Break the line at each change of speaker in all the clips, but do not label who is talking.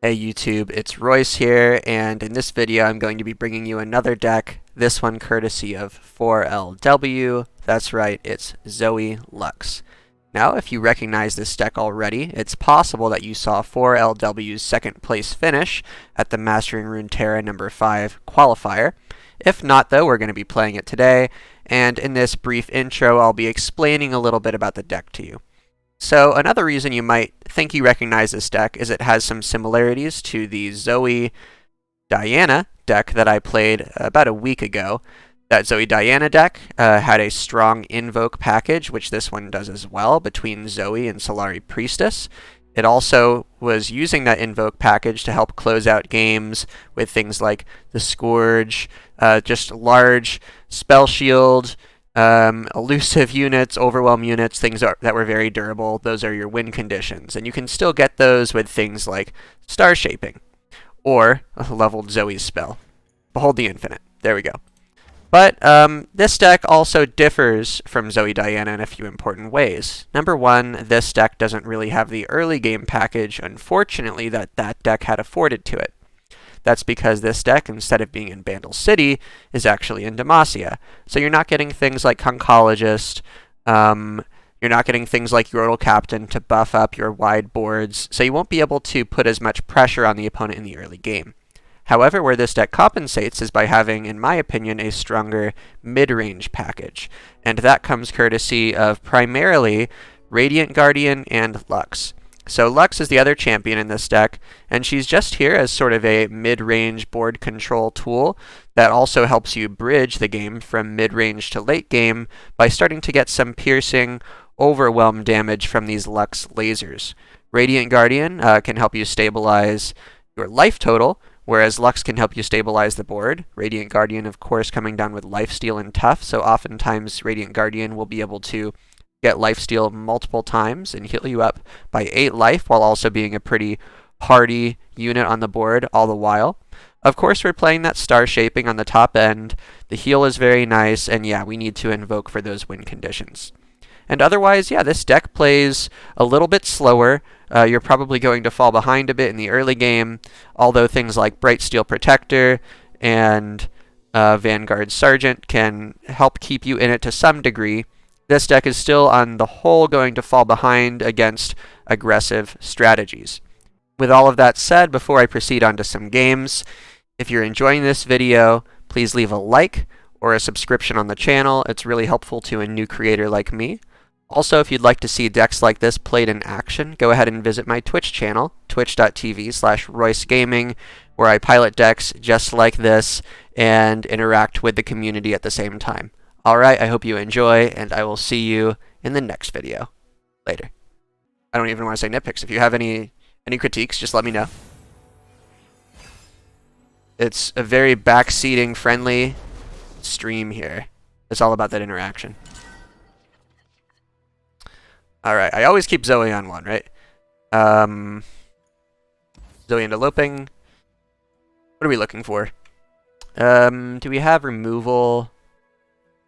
Hey YouTube, it's Royce here, and in this video I'm going to be bringing you another deck, this one courtesy of 4LW. That's right, it's Zoe Lux. Now, if you recognize this deck already, it's possible that you saw 4LW's second place finish at the Mastering Runeterra number 5 qualifier. If not though, we're going to be playing it today, and in this brief intro I'll be explaining a little bit about the deck to you. So another reason you might think you recognize this deck is it has some similarities to the Zoe Diana deck that I played about a week ago. That Zoe Diana deck had a strong invoke package, which this one does as well, between Zoe and Solari Priestess. It also was using that invoke package to help close out games with things like the Scourge, just large spell shield, elusive units, overwhelm units, things that were very durable. Those are your win conditions. And you can still get those with things like Starshaping or a leveled Zoe's spell. Behold the Infinite. There we go. But this deck also differs from Zoe Diana in a few important ways. Number one, this deck doesn't really have the early game package, unfortunately, that deck had afforded to it. That's because this deck, instead of being in Bandle City, is actually in Demacia. So you're not getting things like Oncologist, you're not getting things like Yordle Captain to buff up your wide boards, so you won't be able to put as much pressure on the opponent in the early game. However, where this deck compensates is by having, in my opinion, a stronger mid-range package. And that comes courtesy of primarily Radiant Guardian and Lux. So Lux is the other champion in this deck, and she's just here as sort of a mid-range board control tool that also helps you bridge the game from mid-range to late game by starting to get some piercing overwhelm damage from these Lux lasers. Radiant Guardian can help you stabilize your life total, whereas Lux can help you stabilize the board. Radiant Guardian, of course, coming down with lifesteal and tough, so oftentimes Radiant Guardian will be able to get lifesteal multiple times and heal you up by 8 life while also being a pretty hardy unit on the board all the while. Of course, we're playing that Starshaping on the top end. The heal is very nice, and yeah, we need to invoke for those win conditions. And otherwise, yeah, this deck plays a little bit slower. You're probably going to fall behind a bit in the early game, although things like Brightsteel Protector and Vanguard Sergeant can help keep you in it to some degree. This deck is still, on the whole, going to fall behind against aggressive strategies. With all of that said, before I proceed on to some games, if you're enjoying this video, please leave a like or a subscription on the channel. It's really helpful to a new creator like me. Also, if you'd like to see decks like this played in action, go ahead and visit my Twitch channel, twitch.tv/RoyceGaming, where I pilot decks just like this and interact with the community at the same time. Alright, I hope you enjoy, and I will see you in the next video. Later. I don't even want to say nitpicks. If you have any critiques, just let me know. It's a very backseating friendly stream here. It's all about that interaction. Alright, I always keep Zoe on one, right? Zoe into Loping. What are we looking for? Do we have removal?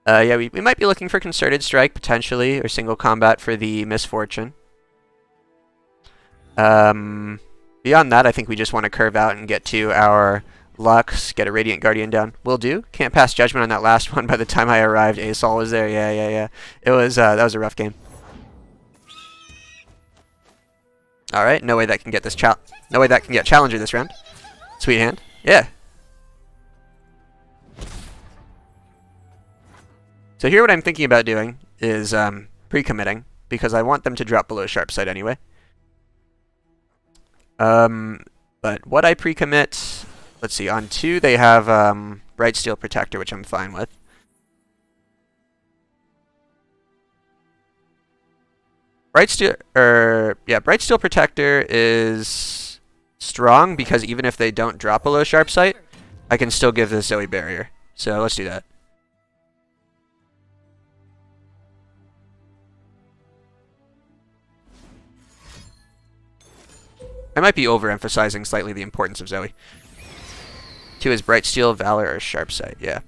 Yeah, we might be looking for Concerted Strike, potentially, or single combat for the Misfortune. Beyond that, I think we just want to curve out and get to our Lux, get a Radiant Guardian down. Will do. Can't pass judgment on that last one. By the time I arrived, Asol was there. Yeah. It was, that was a rough game. Alright, no way that can get this no way that can get Challenger this round. Sweet hand. Yeah. So here what I'm thinking about doing is pre-committing, because I want them to drop below sharp side anyway. But what I pre-commit, let's see, on 2 they have Brightsteel Protector, which I'm fine with. Brightsteel Protector is strong because even if they don't drop below sharp sight, I can still give this Zoe barrier. So let's do that. I might be overemphasizing slightly the importance of Zoe. 2 is Brightsteel, Valor, or Sharp Sight, yeah.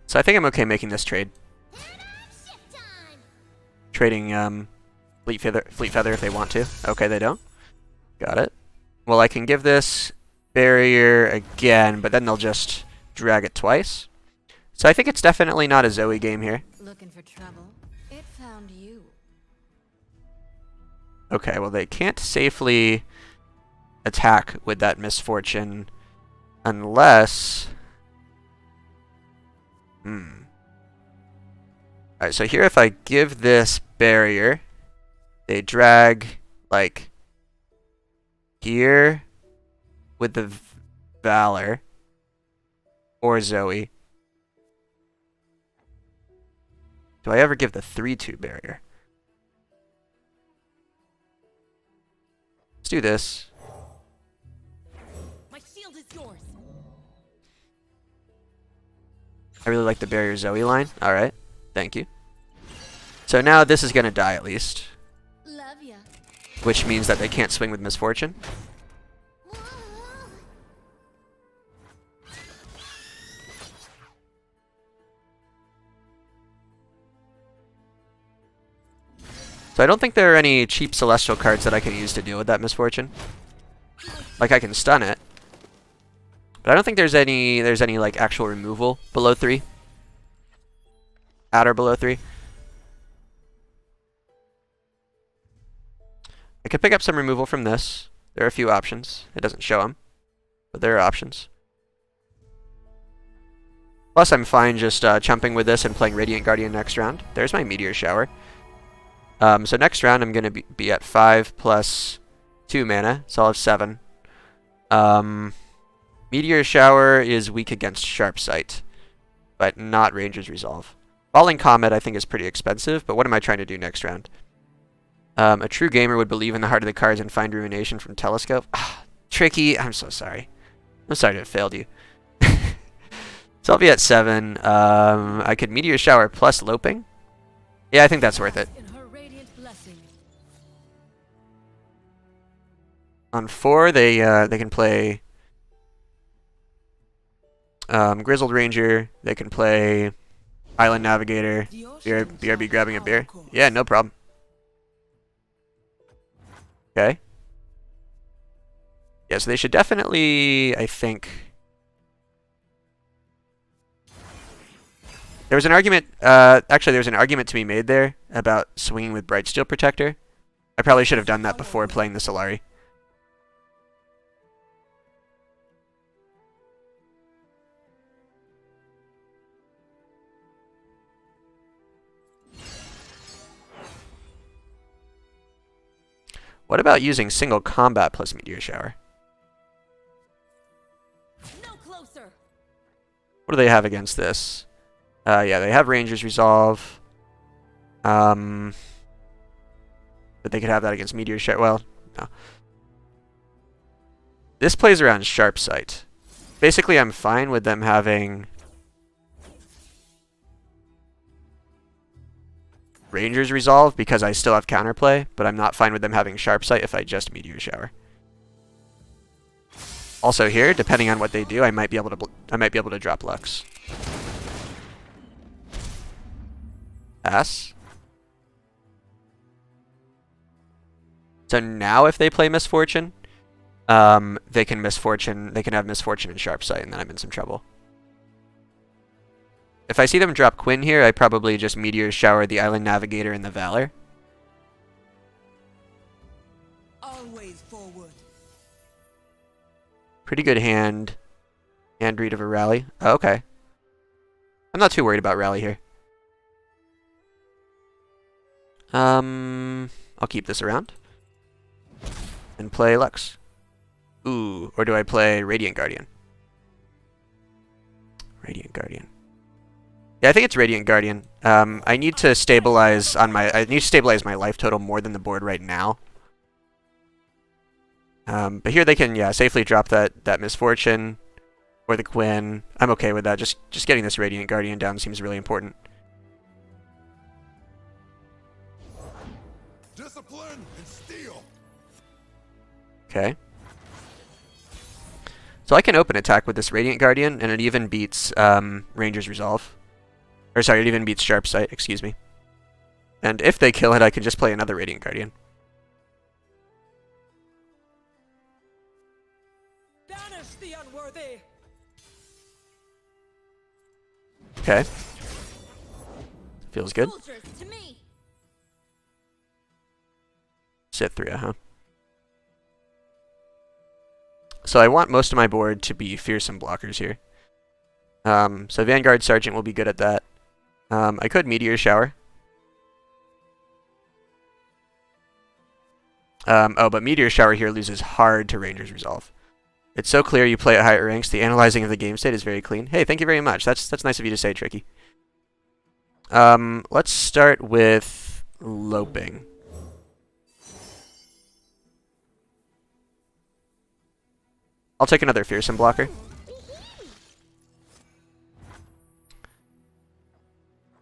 So I think I'm okay making this trade. trading Fleet Feather if they want to. Okay, they don't. Got it. Well, I can give this barrier again, but then they'll just drag it twice. So I think it's definitely not a Zoe game here.
Looking for trouble? It found you.
Okay, well they can't safely attack with that misfortune unless... Alright, so here if I give this barrier, they drag, like, here with the Valor or Zoe. Do I ever give the 3-2 barrier? Let's do this.
My shield is yours.
I really like the barrier Zoe line. Alright, thank you. So now this is going to die at least.
Love ya.
Which means that they can't swing with misfortune. So I don't think there are any cheap Celestial cards that I can use to deal with that misfortune. Like I can stun it. But I don't think there's any like actual removal below 3. At or below 3. I could pick up some removal from this. There are a few options. It doesn't show them, but there are options. Plus I'm fine just chumping with this and playing Radiant Guardian next round. There's my Meteor Shower. So next round I'm going to be at 5 plus 2 mana, so I'll have 7. Meteor Shower is weak against Sharp Sight, but not Ranger's Resolve. Falling Comet I think is pretty expensive, but what am I trying to do next round? A true gamer would believe in the heart of the cards and find Ruination from Telescope. Tricky, I'm so sorry. I'm sorry to have failed you. So I'll be at 7. I could Meteor Shower plus Loping. Yeah, I think that's worth it. On 4, they can play Grizzled Ranger. They can play Island Navigator. BRB grabbing a beer. Yeah, no problem. Okay. Yeah, so they should definitely, I think... There was an argument, actually there was an argument to be made there about swinging with Brightsteel Protector. I probably should have done that before playing the Solari. What about using single combat plus Meteor Shower?
No closer.
What do they have against this? Yeah, they have Ranger's Resolve. But they could have that against Meteor Shower. Well, no. This plays around Sharp Sight. Basically, I'm fine with them having Ranger's Resolve because I still have counterplay, but I'm not fine with them having Sharp Sight if I just Meteor Shower. Also here, depending on what they do, I might be able to drop Lux. Pass. So now if they play Misfortune, they can have Misfortune and Sharp Sight, and then I'm in some trouble. If I see them drop Quinn here, I probably just Meteor Shower the Island Navigator and the Valor.
Always forward.
Pretty good hand read of a rally. Oh, okay. I'm not too worried about rally here. I'll keep this around. And play Lux. Ooh, or do I play Radiant Guardian? Radiant Guardian. Yeah, I think it's Radiant Guardian. I need to stabilize my life total more than the board right now. But here they can, yeah, safely drop that Misfortune or the Quinn. I'm okay with that. Just getting this Radiant Guardian down seems really important.
Discipline and steel.
Okay. So I can open attack with this Radiant Guardian, and it even beats Ranger's Resolve. Or sorry, it even beats Sharp Sight, excuse me. And if they kill it, I can just play another Radiant Guardian.
Banish the unworthy.
Okay. Feels good.
Soldiers to me.
Cithria, huh? So I want most of my board to be fearsome blockers here. So Vanguard Sergeant will be good at that. I could Meteor Shower. Oh, but Meteor Shower here loses hard to Ranger's Resolve. It's so clear you play at higher ranks. The analyzing of the game state is very clean. Hey, thank you very much. That's nice of you to say, Tricky. Let's start with Loping. I'll take another Fearsome blocker.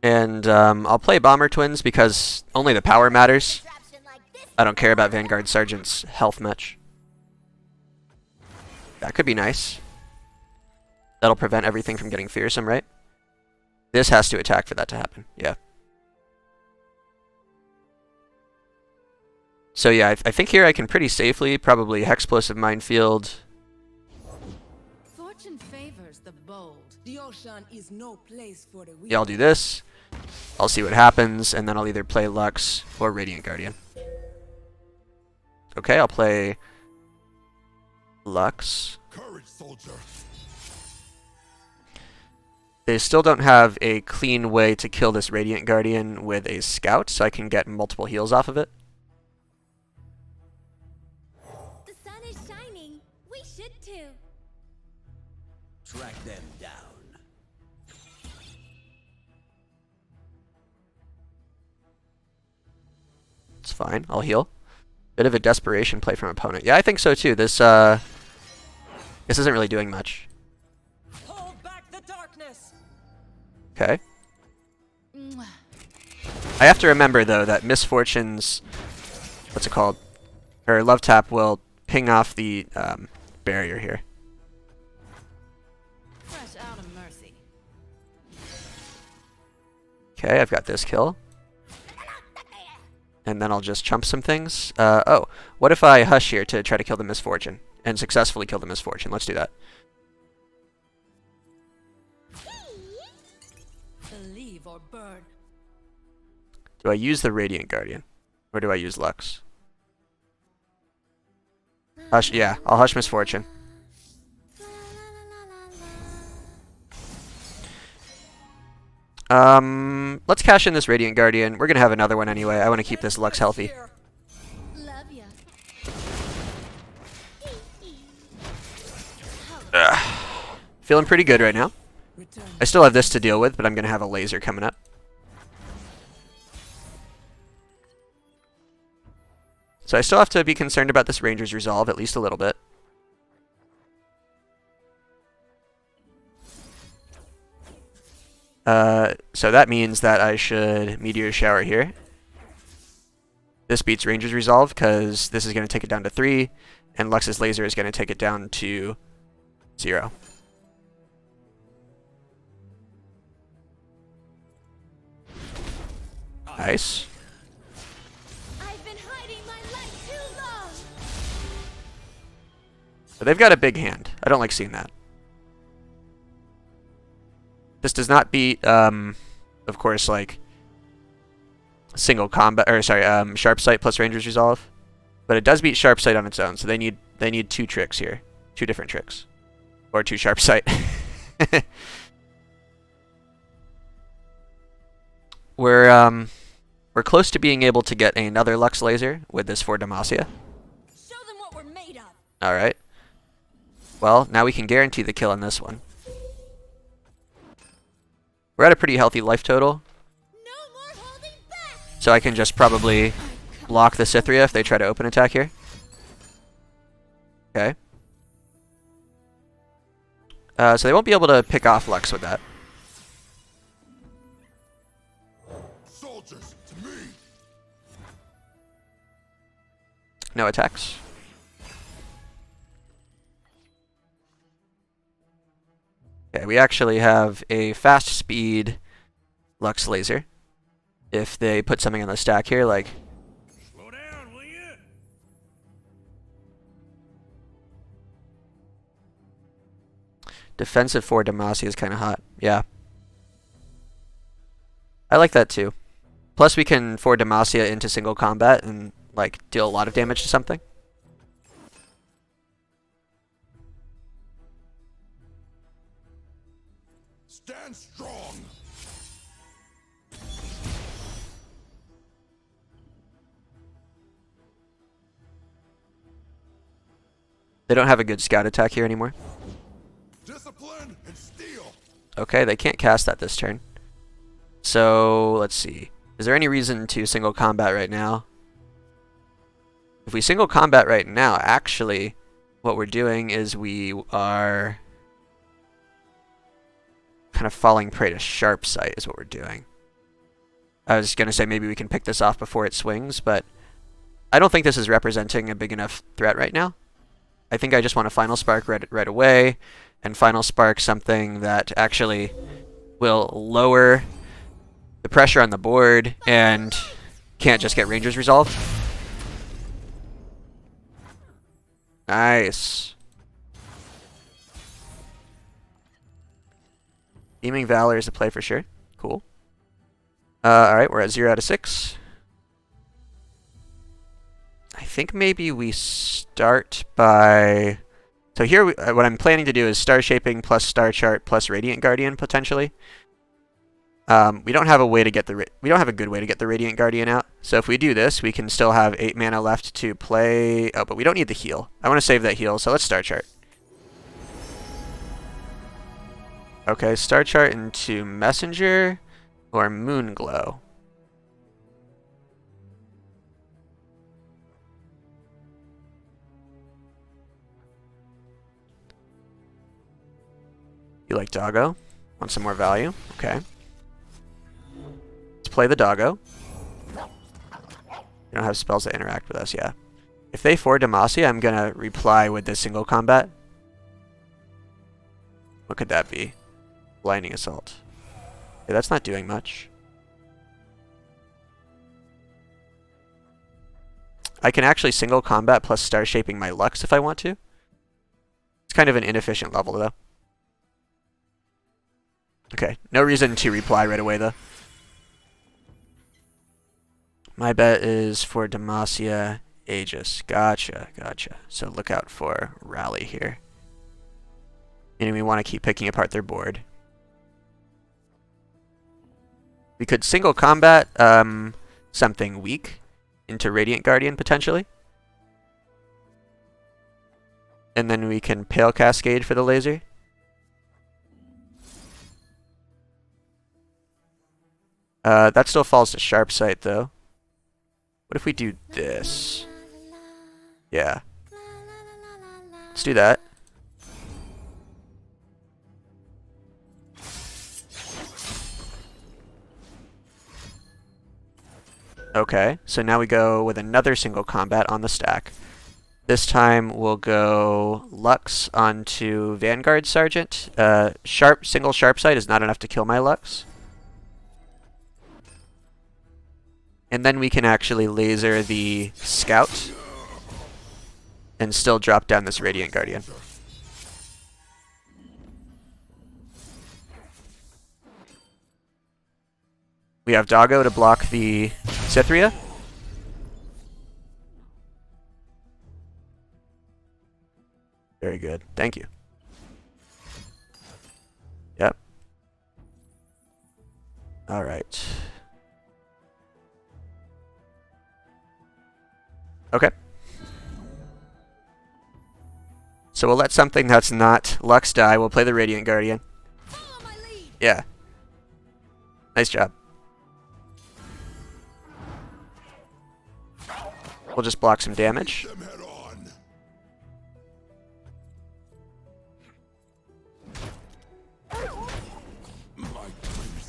And I'll play Bomber Twins because only the power matters. I don't care about Vanguard Sergeant's health much. That could be nice. That'll prevent everything from getting fearsome, right? This has to attack for that to happen. Yeah. So yeah, I think here I can pretty safely probably Hexplosive Minefield.
Fortune favors the bold. The ocean is no place for the weak.
Yeah, I'll do this. I'll see what happens, and then I'll either play Lux or Radiant Guardian. Okay, I'll play Lux.
Courage, soldier.
They still don't have a clean way to kill this Radiant Guardian with a Scout, so I can get multiple heals off of it.
The sun is shining. We should too.
Track them down.
It's fine. I'll heal. Bit of a desperation play from opponent. Yeah, I think so too. This isn't really doing much.
Hold back the darkness.
Okay. I have to remember though that Misfortune's what's it called? Or Love Tap will ping off the barrier here.
Fresh out of mercy.
Okay, I've got this kill. And then I'll just chump some things. Oh, what if I Hush here to try to kill the Misfortune? And successfully kill the Misfortune. Let's do that.
Believe or burn.
Do I use the Radiant Guardian? Or do I use Lux? Hush, yeah, I'll Hush Misfortune. Let's cash in this Radiant Guardian. We're gonna have another one anyway. I want to keep this Lux healthy.
Love ya.
Feeling pretty good right now.
Return.
I still have this to deal with, but I'm gonna have a laser coming up. So I still have to be concerned about this Ranger's Resolve at least a little bit. So that means that I should Meteor Shower here. This beats Ranger's Resolve because this is going to take it down to 3, and Lux's Laser is going to take it down to 0. Nice.
I've been hiding my light too long.
So they've got a big hand. I don't like seeing that. This does not beat, of course, like single combat, or sorry, Sharp Sight plus Ranger's Resolve, but it does beat Sharp Sight on its own. So they need 2 tricks here, 2 different tricks, or 2 Sharp Sight. We're close to being able to get another Lux Laser with this for Demacia.
Show them what we're made of.
All right. Well, now we can guarantee the kill on this one. We're at a pretty healthy life total,
No more holding back.
so I can just probably block the Cythria if they try to open attack here. Okay. So they won't be able to pick off Lux with that.
Soldiers, to me.
No attacks. Okay, we actually have a fast speed Lux Laser. if they put something on the stack here, like...
Slow down, will you?
Defensive 4 Demacia is kind of hot. Yeah. I like that too. Plus we can 4 Demacia into single combat and like deal a lot of damage to something.
Stand strong.
They don't have a good scout attack here anymore.
Discipline and steel.
Okay, they can't cast that this turn. So, let's see. Is there any reason to single combat right now? If we single combat right now, actually, what we're doing is we are kind of falling prey to sharp sight is what we're doing. I was going to say maybe we can pick this off before it swings, but I don't think this is representing a big enough threat right now. I think I just want to Final Spark right away, and Final Spark something that actually will lower the pressure on the board and can't just get Ranger's Resolve. Nice. Beaming Valor is a play for sure. Cool. Alright, we're at 0 out of 6. I think maybe we start by... So here, what I'm planning to do is Starshaping plus Star Chart plus Radiant Guardian, potentially. We don't have a way to get the... We don't have a good way to get the Radiant Guardian out. So if we do this, we can still have 8 mana left to play... Oh, but we don't need the heal. I want to save that heal, so let's Star Chart. Okay, Star Chart into Messenger or Moonglow. You like Doggo? Want some more value? Okay. Let's play the Doggo. You don't have spells that interact with us, yeah. If they 4 Demacia, I'm gonna reply with this single combat. What could that be? Blinding Assault. Okay, that's not doing much. I can actually single combat plus Starshaping my Lux if I want to. It's kind of an inefficient level, though. Okay, no reason to reply right away, though. My bet is for Demacia Aegis. Gotcha, gotcha. So look out for Rally here. And we want to keep picking apart their board. We could single combat something weak into Radiant Guardian, potentially. And then we can Pale Cascade for the laser. That still falls to Sharp Sight, though. What if we do this? Yeah. Let's do that. Okay, so now we go with another single combat on the stack. This time we'll go Lux onto Vanguard Sergeant. Single Sharp Sight is not enough to kill my Lux. And then we can actually laser the Scout and still drop down this Radiant Guardian. We have Doggo to block the Cythria. Very good. Thank you. Yep. All right. Okay. So we'll let something that's not Lux die. We'll play the Radiant Guardian.
Follow my lead.
Yeah. Nice job. We'll just block some damage.
Them head on.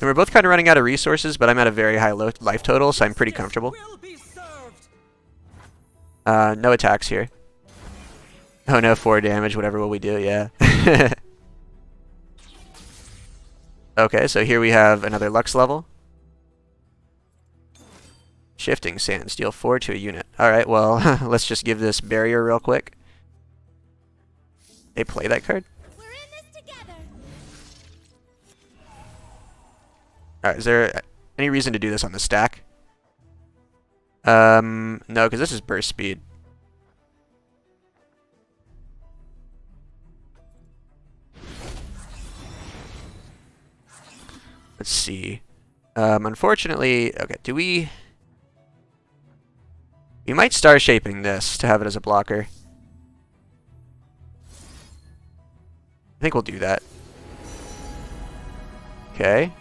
And we're both kind of running out of resources, but I'm at a very high life total, so I'm pretty comfortable.
Will be served.
No attacks here. Oh no, 4 damage, whatever will we do, yeah. Okay, so here we have another Lux level. Shifting Sands, deal 4 to a unit. Alright, well, let's just give this barrier real quick. They play that card?
We're in this together.
Alright, is there any reason to do this on the stack? No, because this is burst speed. Let's see. Unfortunately, okay, do we... We might Starshaping this to have it as a blocker. I think we'll do that. Okay.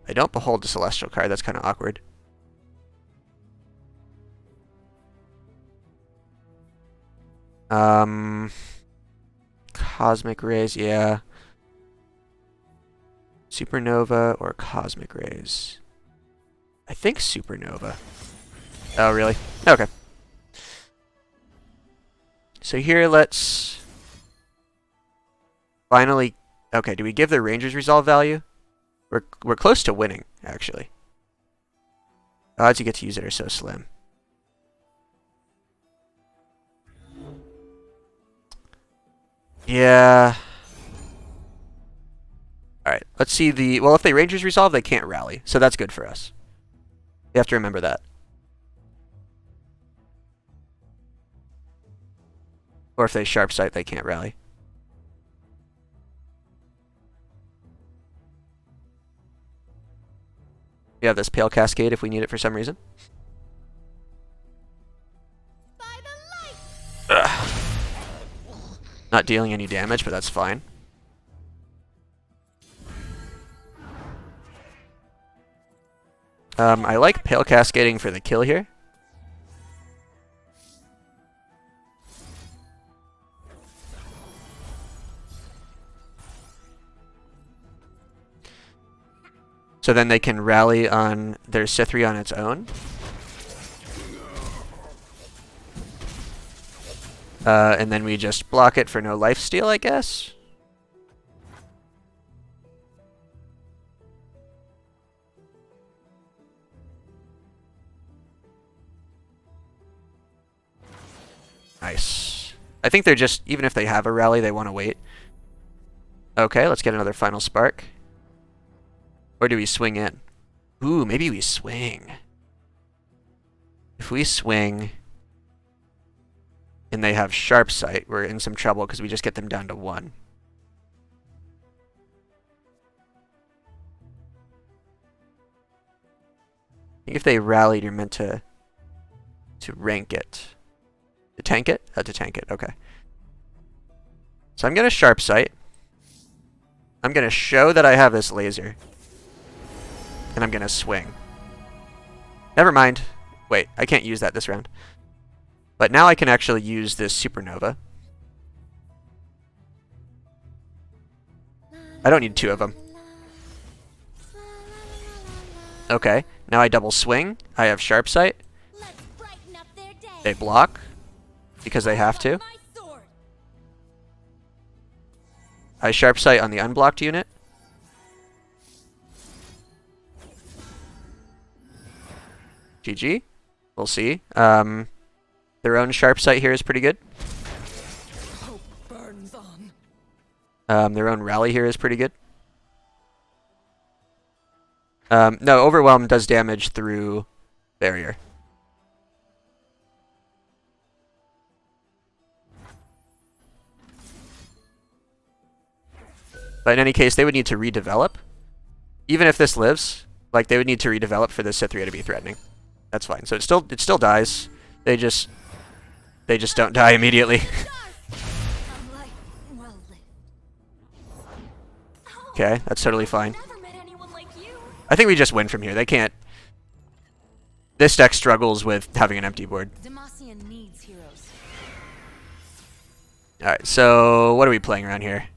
I don't behold the Celestial card, that's kind of awkward. Cosmic Rays, yeah. Supernova or Cosmic Rays? I think Supernova. Oh, really? Okay. So here, let's finally... Okay, do we give the Ranger's Resolve value? We're close to winning, actually. The odds you get to use it are so slim. Yeah. Alright, let's see the... Well, if they Ranger's Resolve, they can't rally. So that's good for us. You have to remember that. Or if they Sharp Sight, they can't rally. We have this Pale Cascade if we need it for some reason.
By the light.
Ugh. Not dealing any damage, but that's fine. I like Pale Cascading for the kill here. So then they can rally on their Sithri on its own. And then we just block it for no lifesteal, I guess. Nice. I think they're just, even if they have a rally, they want to wait. Okay, let's get another Final Spark. Or do we swing in? Ooh, maybe we swing. If we swing and they have Sharp Sight, we're in some trouble because we just get them down to 1. I think if they rallied, you're meant to rank it. To tank it? To tank it, okay. So I'm going to Sharp Sight. I'm going to show that I have this laser. And I'm going to swing. Never mind. Wait, I can't use that this round. But now I can actually use this Supernova. I don't need 2 of them. Okay, now I double swing. I have Sharp Sight.
Let's brighten up their day.
They block because they have to.
My sword.
I Sharp Sight on the unblocked unit. GG. We'll see. Their own Sharp Sight here is pretty good.
Hope burns on.
Their own rally here is pretty good. No, Overwhelm does damage through barrier. But in any case, they would need to redevelop. Even if this lives, like they would need to redevelop for the Sithria to be threatening. That's fine. So it still dies. They just don't die immediately. Okay, that's totally fine. I think we just win from here. They can't. This deck struggles with having an empty board.
Demacian needs heroes.
Alright, so what are we playing around here?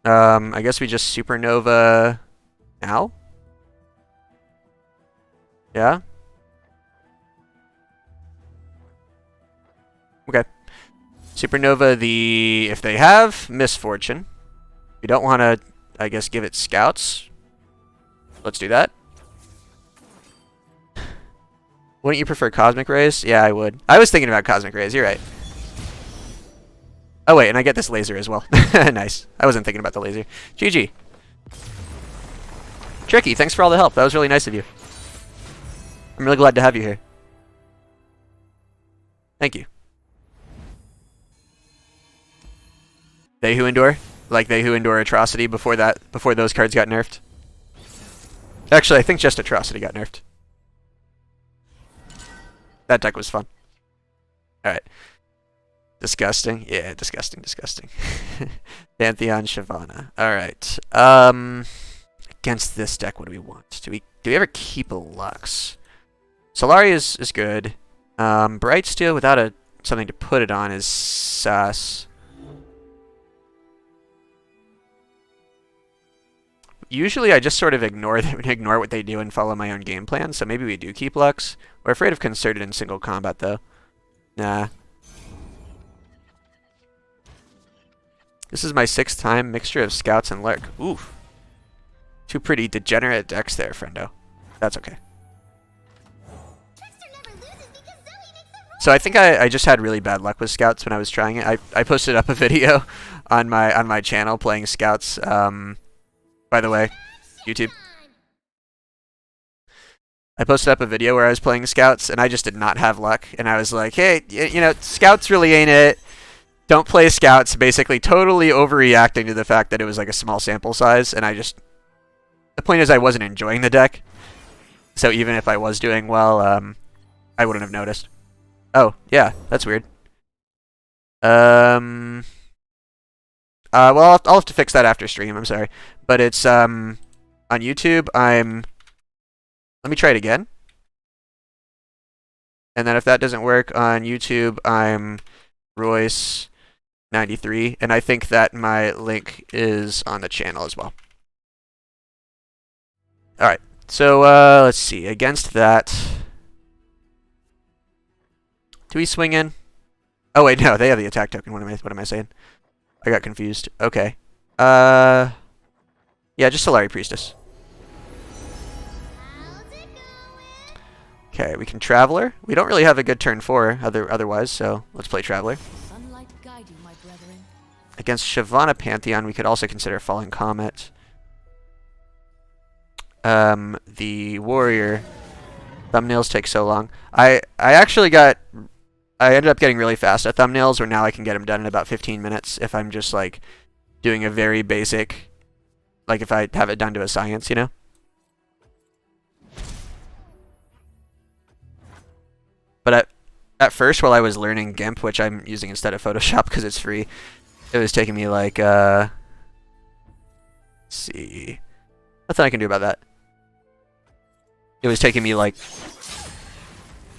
I guess we just Supernova now? Yeah? Okay. Supernova if they have Misfortune. We don't want to, I guess, give it Scouts. let's do that. Wouldn't you prefer Cosmic Rays? Yeah, I would. I was thinking about Cosmic Rays. You're right. Oh, wait, and I get this laser as well. Nice. I wasn't thinking about the laser. GG. Tricky, thanks for all the help. That was really nice of you. I'm really glad to have you here. Thank you. They who endure? Like they who endure atrocity before those cards got nerfed? Actually, I think just atrocity got nerfed. That deck was fun. Alright. Disgusting. Yeah, disgusting, disgusting. Pantheon Shyvana. Alright. Against this deck, what do we want? Do we ever keep a Lux? Solari is good. Bright Steel without something to put it on is sus. Usually I just sort of ignore what they do and follow my own game plan, so maybe we do keep Lux. We're afraid of Concerted in single combat, though. Nah. This is my 6th time, mixture of Scouts and Lurk. Oof. Two pretty degenerate decks there, friendo. That's okay. So I think I just had really bad luck with Scouts when I was trying it. I posted up a video on my channel playing Scouts. By the way, YouTube. I posted up a video where I was playing Scouts, and I just did not have luck. And I was like, hey, you know, Scouts really ain't it. Don't play Scouts. Basically totally overreacting to the fact that it was like a small sample size. And the point is I wasn't enjoying the deck. So even if I was doing well, I wouldn't have noticed. Oh, yeah, that's weird. Well, I'll have to fix that after stream, I'm sorry. But it's, on YouTube, let me try it again. And then if that doesn't work on YouTube, I'm Royce93. And I think that my link is on the channel as well. Alright, so, let's see. Against that, do we swing in? Oh, wait, no, they have the attack token. What am I saying? I got confused. Okay. Yeah, just Solari Priestess. Okay, we can Traveler. We don't really have a good turn 4 otherwise, so let's play Traveler.
Sunlight guide you, my brethren.
Against Shyvana Pantheon, we could also consider Falling Comet. The Warrior. Thumbnails take so long. I ended up getting really fast at thumbnails, where now I can get them done in about 15 minutes if I'm just, like, doing a very basic, like, if I have it done to a science, you know? But at first, while I was learning GIMP, which I'm using instead of Photoshop because it's free, it was taking me, like, let's see. Nothing I can do about that. It was taking me, like,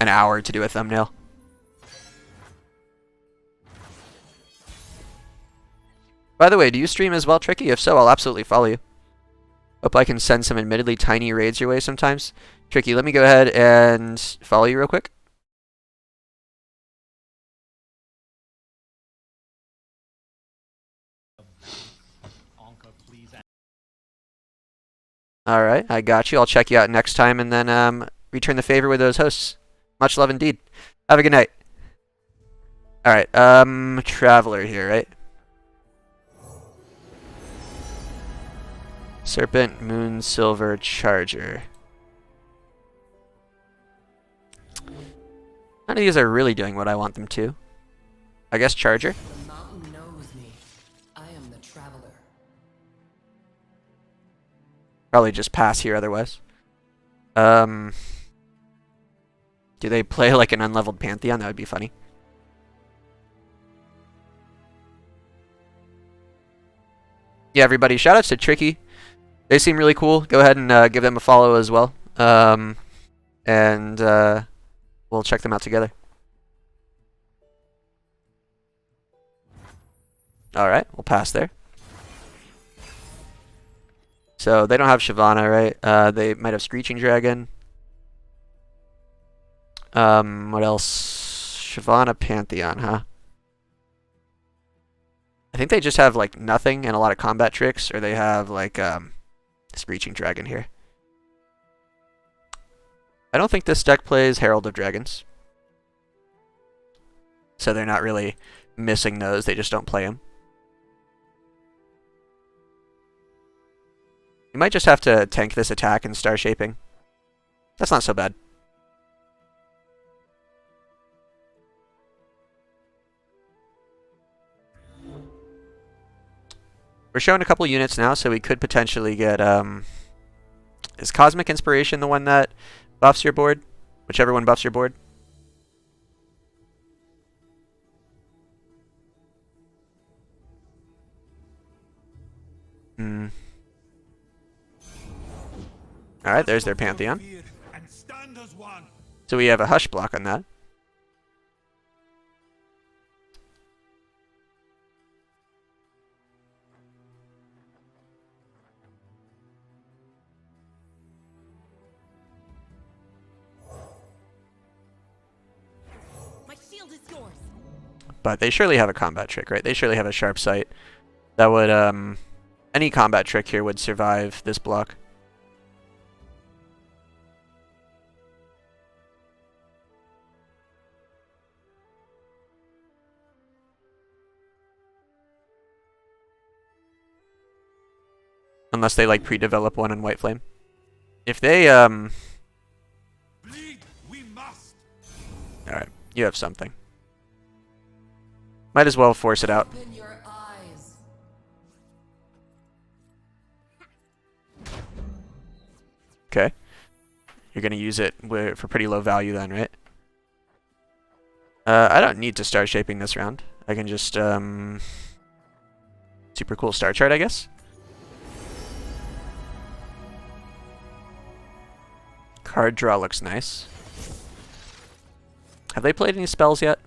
an hour to do a thumbnail. By the way, do you stream as well, Tricky? If so, I'll absolutely follow you. Hope I can send some admittedly tiny raids your way sometimes. Tricky, let me go ahead and follow you real quick. Alright, I got you. I'll check you out next time and then return the favor with those hosts. Much love indeed. Have a good night. Alright, Traveler here, right? Serpent, Moon, Silver, Charger. None of these are really doing what I want them to. I guess Charger.
The mountain knows me. I am the traveler.
Probably just pass here otherwise. Do they play like an unleveled Pantheon? That would be funny. Yeah, everybody, shoutouts to Tricky. They seem really cool. Go ahead and give them a follow as well. And we'll check them out together. Alright, we'll pass there. So they don't have Shyvana, right? They might have Screeching Dragon. What else? Shyvana Pantheon, huh? I think they just have like nothing and a lot of combat tricks, or they have like Screeching Dragon here. I don't think this deck plays Herald of Dragons. So they're not really missing those, they just don't play them. You might just have to tank this attack in Starshaping. That's not so bad. We're showing a couple units now, so we could potentially get, is Cosmic Inspiration the one that buffs your board? Whichever one buffs your board? Alright, there's their Pantheon. So we have a Hush block on that.
My shield is yours.
But they surely have a combat trick, right? They surely have a sharp sight. That would, any combat trick here would survive this block. Unless they, like, pre-develop one in White Flame. If they,
Bleed, we must.
Alright, you have something. Might as well force it out.
Open your eyes.
Okay. You're gonna use it for pretty low value then, right? I don't need to start shaping this round. I can just, super cool star chart, I guess. Card draw looks nice. Have they played any spells yet?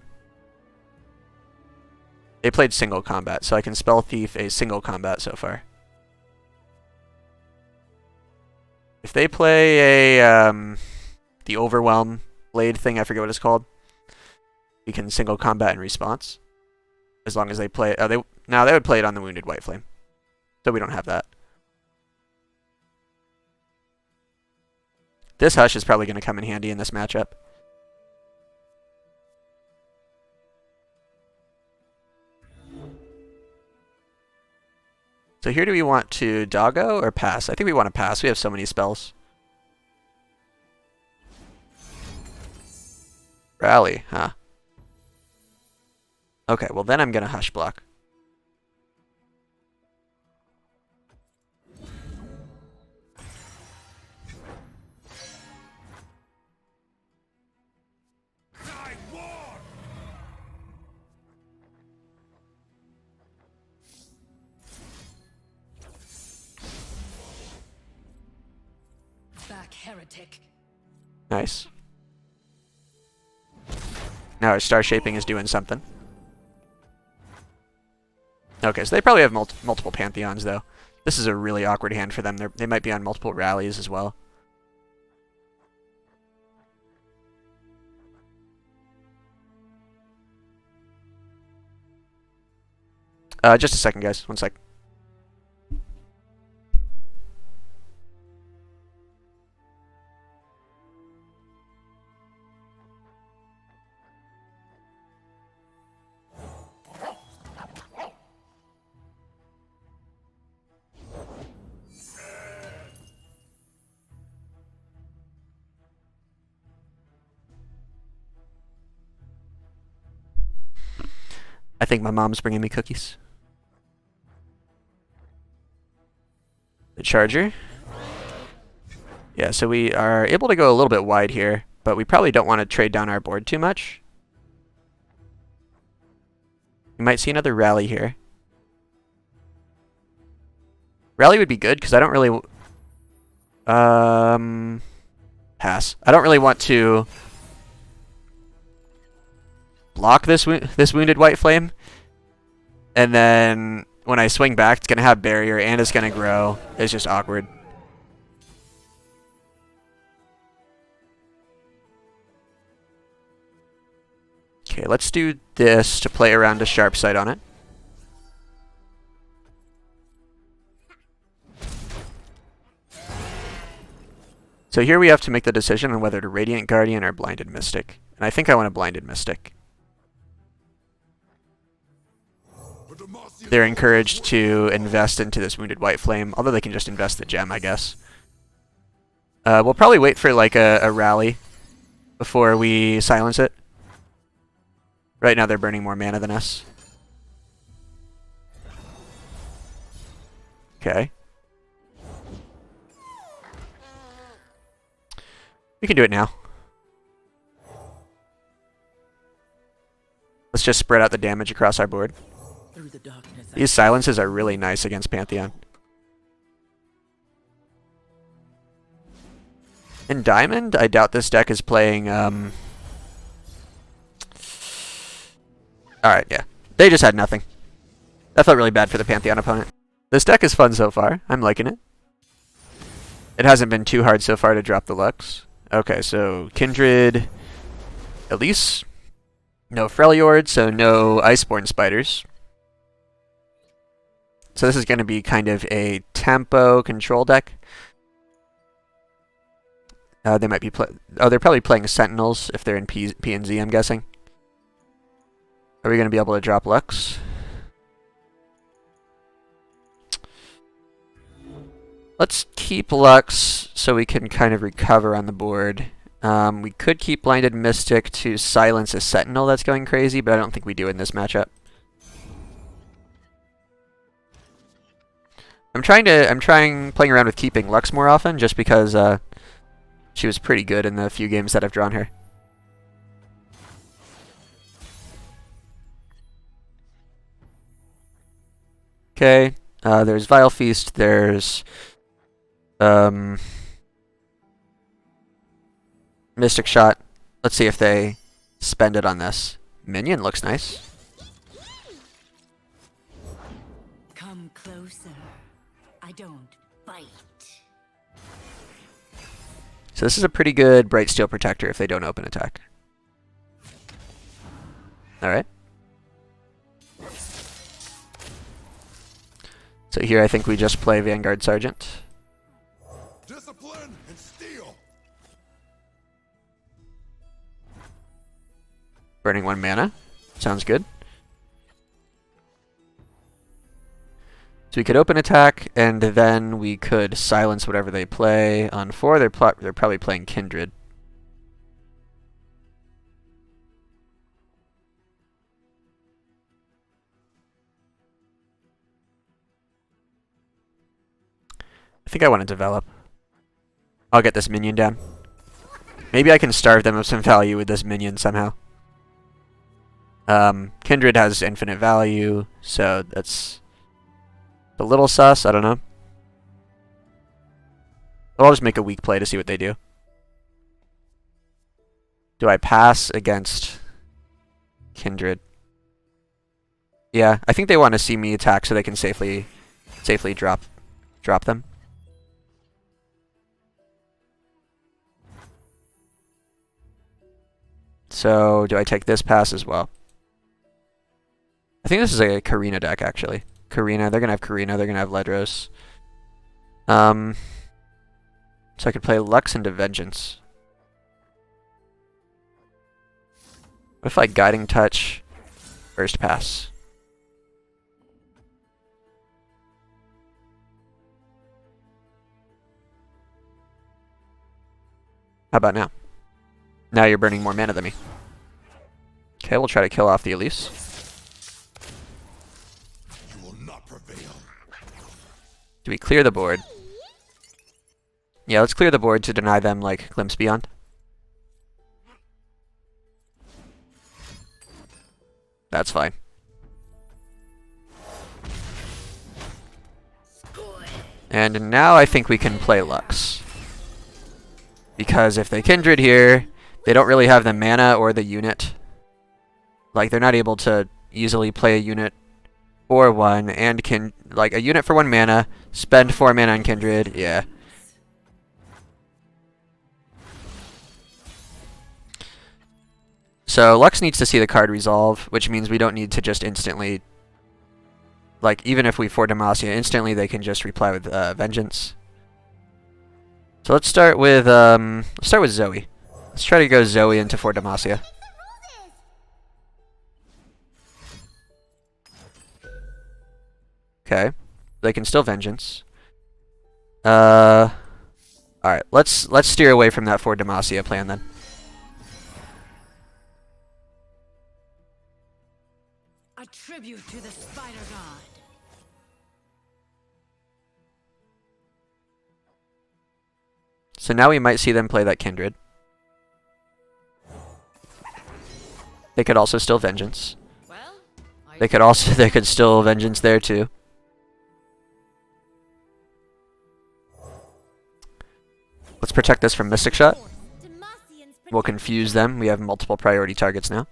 They played single combat, so I can spell thief a single combat so far. If they play a the overwhelm blade thing, I forget what it's called. We can single combat in response, as long as they play. Oh, they would play it on the wounded White Flame, so we don't have that. This Hush is probably going to come in handy in this matchup. So here do we want to doggo or pass? I think we want to pass. We have so many spells. Rally, huh? Okay, well then I'm going to Hush block.
Back, heretic.
Nice. Now our Starshaping is doing something. Okay, so they probably have multiple Pantheons, though. This is a really awkward hand for them. They might be on multiple rallies as well. Just a second, guys. One sec. I think my mom's bringing me cookies. The charger. Yeah, so we are able to go a little bit wide here, but we probably don't want to trade down our board too much. We might see another rally here. Rally would be good, because I don't really... pass. I don't really want to block this wounded White Flame, and then when I swing back, it's gonna have barrier and it's gonna grow. It's just awkward. Okay, let's do this to play around a sharp sight on it. So here we have to make the decision on whether to Radiant Guardian or Blinded Mystic. And I think I want a Blinded Mystic. They're encouraged to invest into this Wounded White Flame, although they can just invest the gem, I guess. We'll probably wait for like a rally before we silence it. Right now they're burning more mana than us. Okay. We can do it now. Let's just spread out the damage across our board.
Through the darkness,
These silences are really nice against Pantheon. In Diamond, I doubt this deck is playing, Alright, yeah. They just had nothing. That felt really bad for the Pantheon opponent. This deck is fun so far. I'm liking it. It hasn't been too hard so far to drop the Lux. Okay, so Kindred, Elise, no Freljord, so no Iceborne Spiders. So this is going to be kind of a tempo control deck. They might be they're probably playing Sentinels if they're in P and Z, I'm guessing. Are we going to be able to drop Lux? Let's keep Lux so we can kind of recover on the board. We could keep Blinded Mystic to silence a Sentinel that's going crazy, but I don't think we do in this matchup. I'm playing around with keeping Lux more often, just because she was pretty good in the few games that I've drawn her. Okay, there's Vile Feast, there's Mystic Shot. Let's see if they spend it on this. Minion looks nice.
come closer. I don't bite.
So this is a pretty good Bright Steel Protector if they don't open attack. Alright. So here I think we just play Vanguard Sergeant.
Discipline and steel.
Burning 1 mana. Sounds good. So we could open attack, and then we could silence whatever they play. On 4, they're probably playing Kindred. I think I want to develop. I'll get this minion down. Maybe I can starve them of some value with this minion somehow. Kindred has infinite value, so that's a little sus. I don't know. I'll just make a weak play to see what they do. Do I pass against Kindred? Yeah, I think they want to see me attack so they can safely drop them. So, do I take this pass as well? I think this is a Karina deck, actually. Karina, they're going to have Karina, they're going to have Ledros. So I could play Lux into Vengeance. What if I Guiding Touch, first pass? How about now? Now you're burning more mana than me. Okay, we'll try to kill off the Elise.
You will not prevail.
Do we clear the board? Yeah, let's clear the board to deny them, like, Glimpse Beyond. That's fine. And now I think we can play Lux. Because if they Kindred here, they don't really have the mana or the unit. Like, they're not able to easily play a unit for 1 and like a unit for 1 mana, spend 4 mana on Kindred, yeah. So Lux needs to see the card resolve, which means we don't need to just instantly, like, even if we for Demacia instantly, they can just reply with Vengeance. So let's start with Zoe. Let's try to go Zoe into 4 Demacia. Okay. They can still Vengeance. Alright, let's steer away from that 4 Demacia plan then.
A tribute to the spider god.
So now we might see them play that Kindred. They could also still Vengeance.
Well,
They could still Vengeance there too. Let's protect this from Mystic Shot.
Demacians
We'll confuse them. We have multiple priority targets now.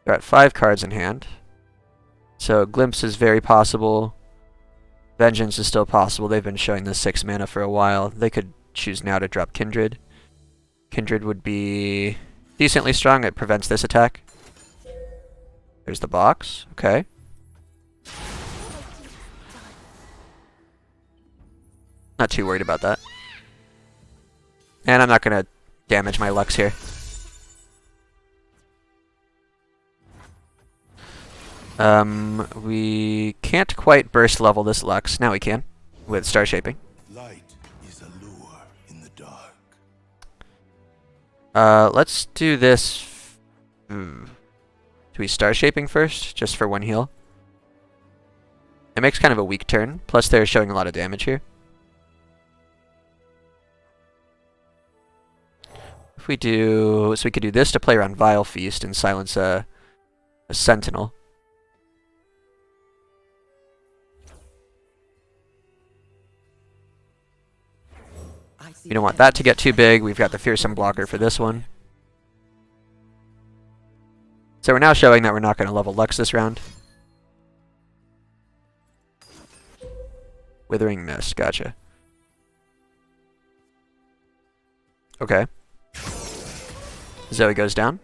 They're at 5 cards in hand. So Glimpse is very possible. Vengeance is still possible. They've been showing this 6 mana for a while. They could choose now to drop Kindred. Kindred would be decently strong. It prevents this attack. There's the box. Okay. Not too worried about that. And I'm not going to damage my Lux here. We can't quite burst level this Lux. Now we can, with Starshaping.
Light is a lure in the dark.
Let's do this. Do we Starshaping first, just for 1 heal? It makes kind of a weak turn. Plus, they're showing a lot of damage here. If we do, so we could do this to play around Vile Feast and silence a Sentinel. We don't want that to get too big. We've got the Fearsome blocker for this one. So we're now showing that we're not going to level Lux this round. Withering Mist, gotcha. Okay. Zoe goes down.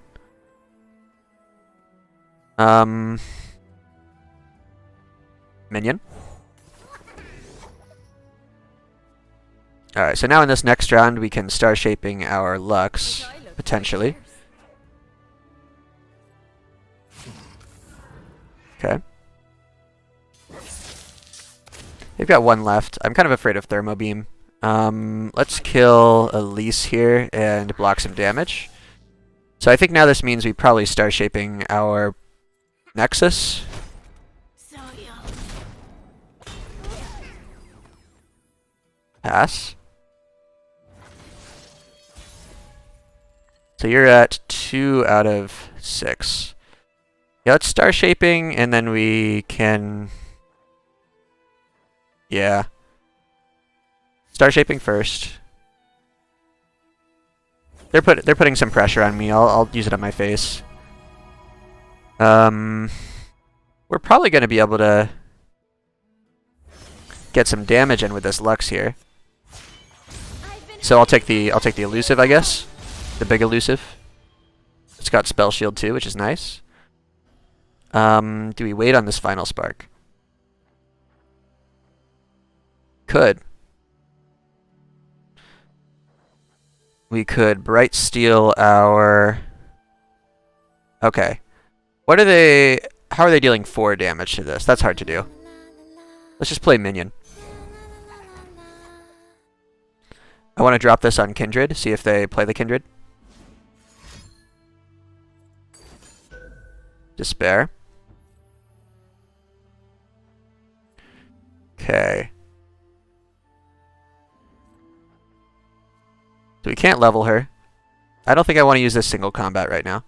Minion. Alright, so now in this next round we can Starshaping our Lux, potentially. Okay. They've got 1 left. I'm kind of afraid of Thermo Beam. Let's kill Elise here and block some damage. So I think now this means we probably Starshaping our Nexus. Pass. So you're at 2 out of 6. Yeah, let's Starshaping, and then we can... Yeah. Starshaping first. They're putting some pressure on me. I'll use it on my face. We're probably going to be able to get some damage in with this Lux here. So I'll take the elusive, I guess. The big elusive. It's got spell shield too, which is nice. Do we wait on this final spark? Could. We could bright steel our... Okay. What are they... How are they dealing 4 damage to this? That's hard to do. Let's just play minion. I want to drop this on Kindred, see if they play the Kindred. Despair. Okay. So we can't level her. I don't think I want to use this single combat right now.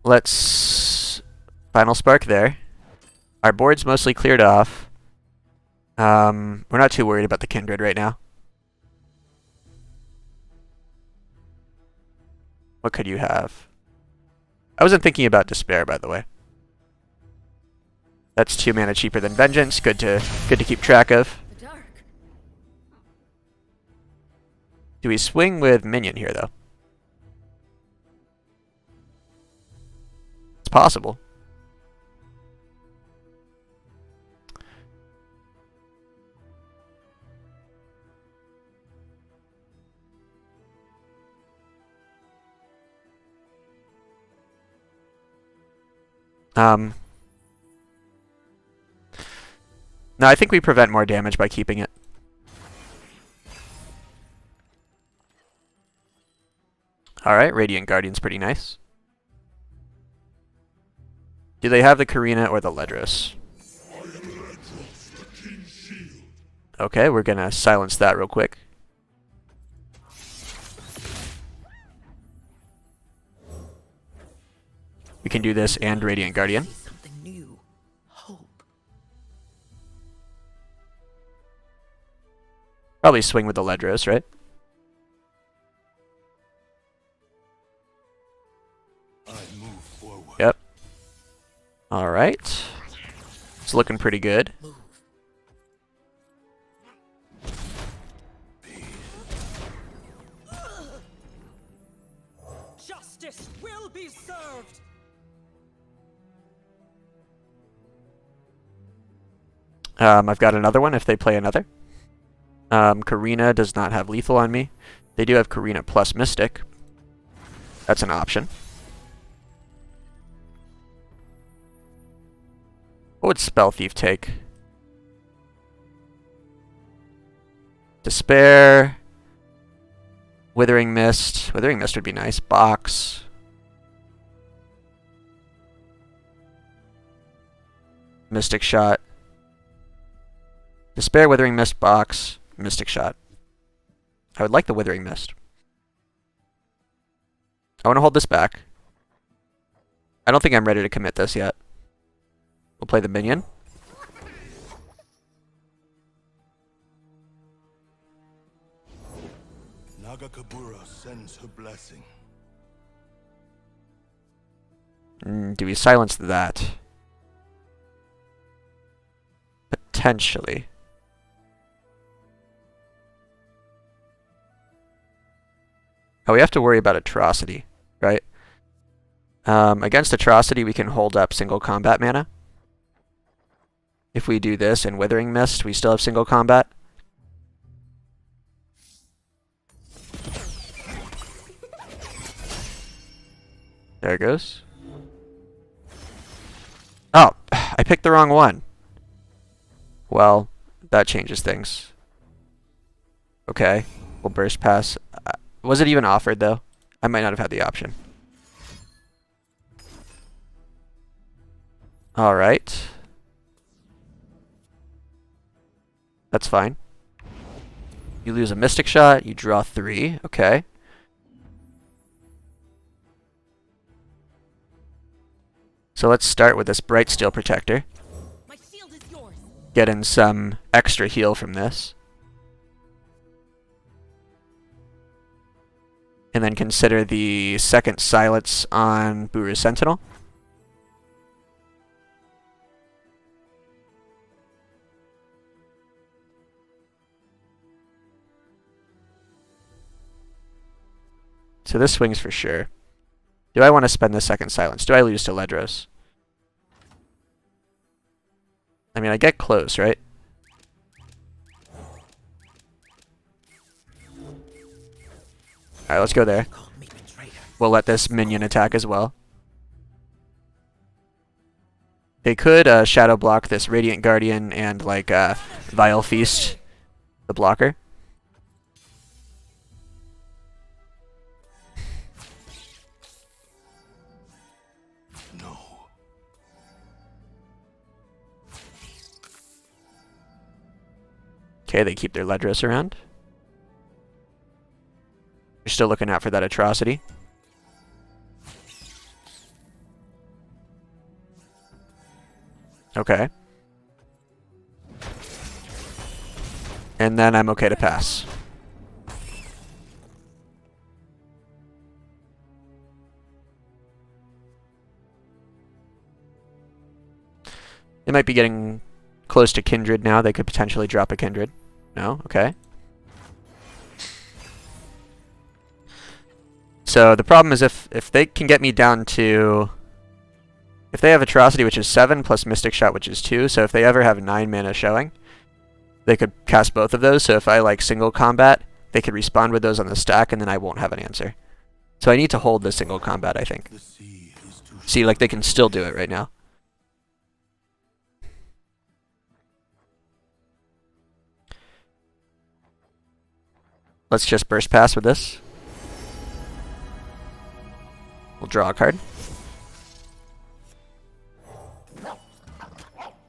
Let's final spark there. Our board's mostly cleared off. We're not too worried about the Kindred right now. What could you have? I wasn't thinking about Despair, by the way. That's 2 mana cheaper than Vengeance. Good to keep track of.
The dark.
Do we swing with minion here, though? It's possible. No, I think we prevent more damage by keeping it. Alright, Radiant Guardian's pretty nice. Do they have the Karina or the Ledros? Okay, we're gonna silence that real quick. We can do this and Radiant Guardian.
Something new. Hope.
Probably swing with the Ledros, right?
I move forward.
Yep. Alright. It's looking pretty good.
Move. Justice will be served.
I've got another one if they play another. Karina does not have lethal on me. They do have Karina plus Mystic. That's an option. What would Spell Thief take? Despair. Withering Mist. Withering Mist would be nice. Box. Mystic Shot. Despair, Withering Mist, Box, Mystic Shot. I would like the Withering Mist. I want to hold this back. I don't think I'm ready to commit this yet. We'll play the minion.
Nagakabura sends her blessing.
Do we silence that? Potentially. Oh, we have to worry about Atrocity, right? Against Atrocity, we can hold up single combat mana. If we do this and Withering Mist, we still have single combat. There it goes. Oh, I picked the wrong one. Well, that changes things. Okay, we'll burst pass. Was it even offered, though? I might not have had the option. Alright. That's fine. You lose a Mystic Shot, you draw 3. Okay. So let's start with this Bright Steel Protector.
My shield is yours.
Get in some extra heal from this. And then consider the second silence on Buru's Sentinel. So this swings for sure. Do I want to spend the second silence? Do I lose to Ledros? I mean, I get close, right? Alright, let's go there.
Call me betrayer.
We'll let this minion attack as well. They could shadow block this Radiant Guardian and like Vile Feast the blocker.
No.
Okay, they keep their Ledros around. You're still looking out for that Atrocity. Okay. And then I'm okay to pass. They might be getting close to Kindred now. They could potentially drop a Kindred. No? Okay. So the problem is if they can get me down to... If they have Atrocity, which is 7, plus Mystic Shot, which is 2, so if they ever have 9 mana showing, they could cast both of those, so if I like single combat, they could respond with those on the stack, and then I won't have an answer. So I need to hold the single combat, I think.
The sea is too
See, like, they can still do it right now. Let's just burst pass with this. We'll draw a card.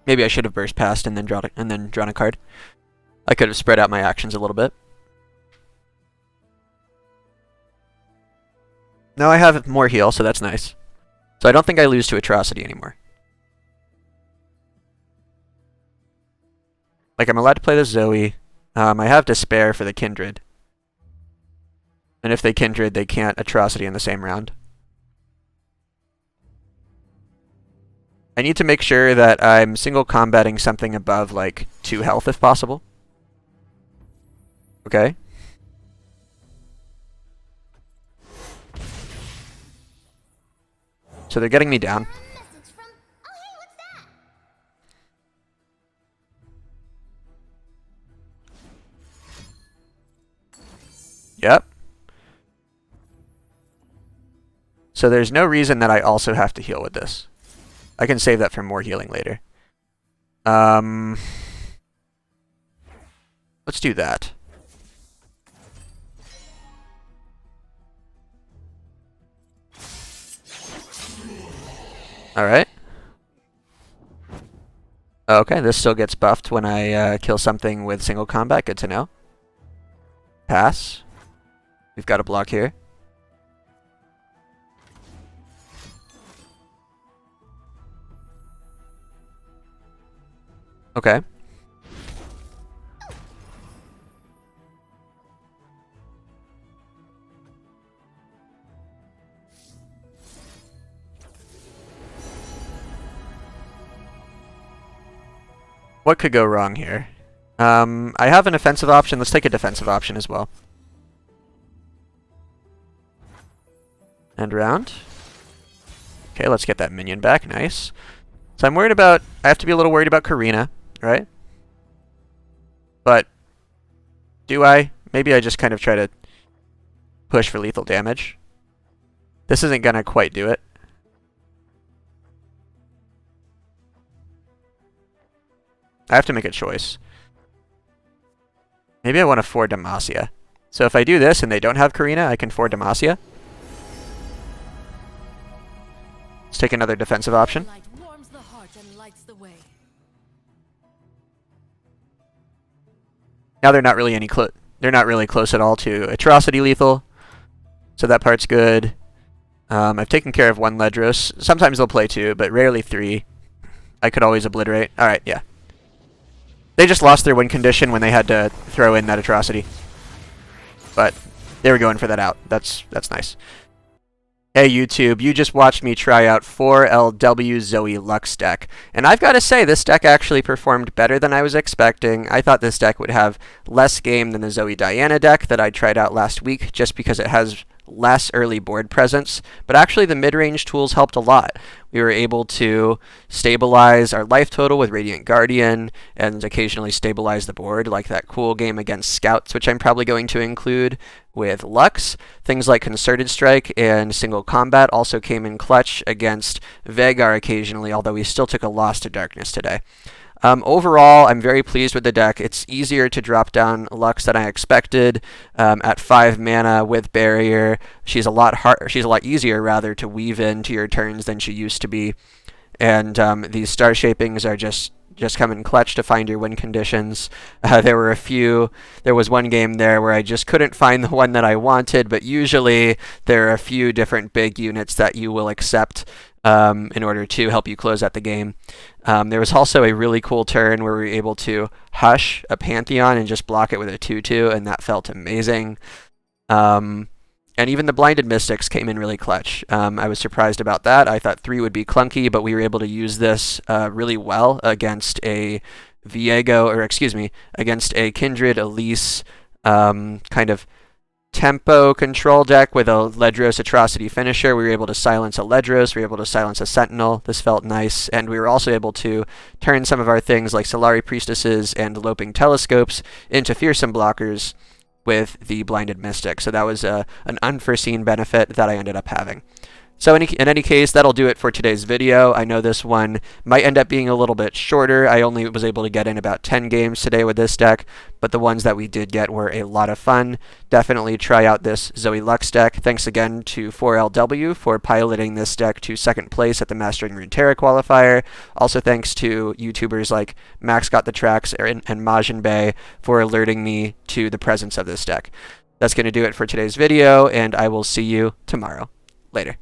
Maybe I should have burst passed and then drawn a card. I could have spread out my actions a little bit. Now I have more heal, so that's nice. So I don't think I lose to Atrocity anymore. Like, I'm allowed to play the Zoe. I have Despair for the Kindred. And if they Kindred, they can't Atrocity in the same round. I need to make sure that I'm single combating something above, like, 2 health if possible. Okay. So they're getting me down.
Message from. Oh, hey, what's that?
Yep. So there's no reason that I also have to heal with this. I can save that for more healing later. Let's do that. Alright. Okay, this still gets buffed when I kill something with single combat. Good to know. Pass. We've got a block here. Okay. What could go wrong here? I have an offensive option. Let's take a defensive option as well. End round. Okay, let's get that minion back. Nice. So I'm worried about... I have to be a little worried about Karina, right? But do I? Maybe I just kind of try to push for lethal damage. This isn't going to quite do it. I have to make a choice. Maybe I want to 4 Demacia. So if I do this and they don't have Karina, I can 4 Demacia. Let's take another defensive option.
Light warms the heart and lights the way.
Now they're not really they're not really close at all to Atrocity lethal. So that part's good. I've taken care of 1 Ledros. Sometimes they'll play 2, but rarely 3. I could always obliterate. Alright, yeah. They just lost their win condition when they had to throw in that Atrocity. But they were going for that out. That's nice. Hey YouTube, you just watched me try out 4LW Zoe Lux deck. And I've got to say, this deck actually performed better than I was expecting. I thought this deck would have less game than the Zoe Diana deck that I tried out last week, just because it has less early board presence, but actually the mid-range tools helped a lot. We were able to stabilize our life total with Radiant Guardian and occasionally stabilize the board, like that cool game against Scouts, which I'm probably going to include with Lux. Things like Concerted Strike and Single Combat also came in clutch against Vagar occasionally, although we still took a loss to Darkness today. Overall, I'm very pleased with the deck. It's easier to drop down Lux than I expected. At 5 mana with Barrier, she's a lot easier rather to weave into your turns than she used to be. And these Starshapings are just come in clutch to find your win conditions. There was one game there where I just couldn't find the one that I wanted, but usually there are a few different big units that you will accept in order to help you close out the game. There was also a really cool turn where we were able to hush a Pantheon and just block it with a 2/2, and that felt amazing. And even the Blinded Mystics came in really clutch. I was surprised about that. I thought 3 would be clunky, but we were able to use this really well against a against a Kindred, Elise, kind of tempo control deck with a Ledros Atrocity finisher. We were able to silence a Ledros, we were able to silence a Sentinel. This felt nice, and we were also able to turn some of our things like Solari Priestesses and Loping Telescopes into fearsome blockers with the Blinded Mystic. So that was an unforeseen benefit that I ended up having. So in any case, that'll do it for today's video. I know this one might end up being a little bit shorter. I only was able to get in about 10 games today with this deck, but the ones that we did get were a lot of fun. Definitely try out this Zoe Lux deck. Thanks again to 4LW for piloting this deck to second place at the Mastering Runeterra qualifier. Also thanks to YouTubers like Max Got the Tracks and Majin Bay for alerting me to the presence of this deck. That's going to do it for today's video, and I will see you tomorrow. Later.